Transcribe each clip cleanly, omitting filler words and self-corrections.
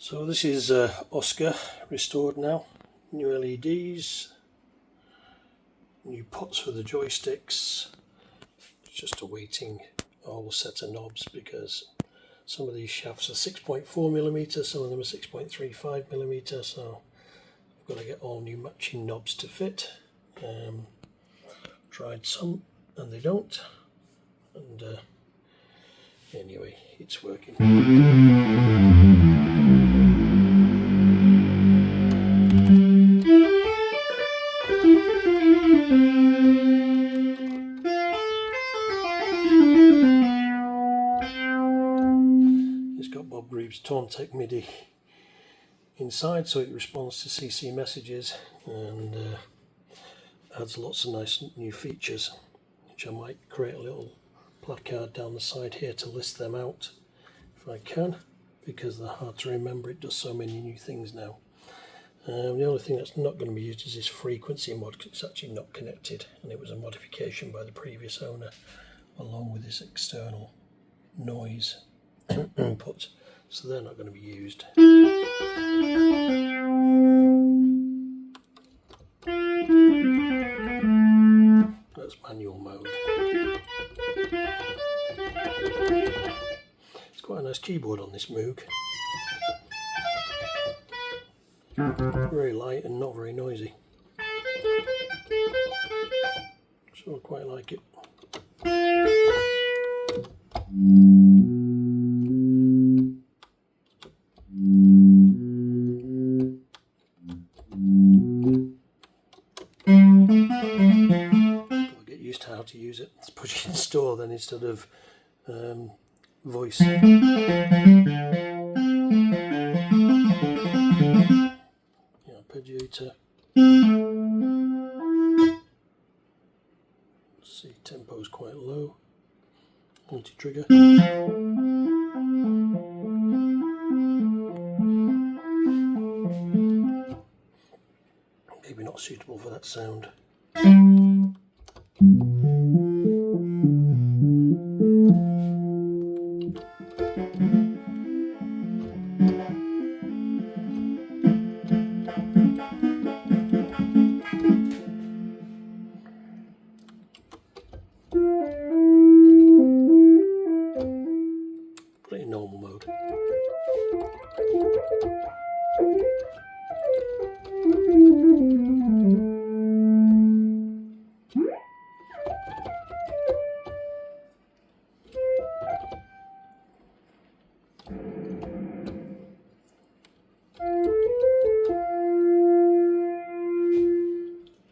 So this is Oscar restored now. New LEDs, new pots for the joysticks. Just awaiting a whole set of knobs because some of these shafts are 6.4mm, some of them are 6.35mm, so I've got to get all new matching knobs to fit. Tried some and they don't, and anyway, it's working. It's got Bob Reeves' Tauntek MIDI inside, so it responds to CC messages and adds lots of nice new features, which I might create a little placard down the side here to list them out if I can, because they're hard to remember. It does so many new things now. The only thing that's not going to be used is this frequency mod, because it's actually not connected, and it was a modification by the previous owner along with this external noise input, so they're not going to be used. That's manual mode. It's quite a nice keyboard on this Moog. Very light and not very noisy, so I quite like it. I'll get used to how to use it. Let's push it in store then instead of voice. Arpeggiator. See, tempo's quite low. Multi-trigger. Maybe not suitable for that sound. Put it in normal mode.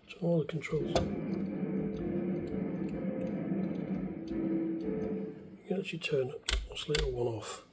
So all the controls. You can actually turn this little one off.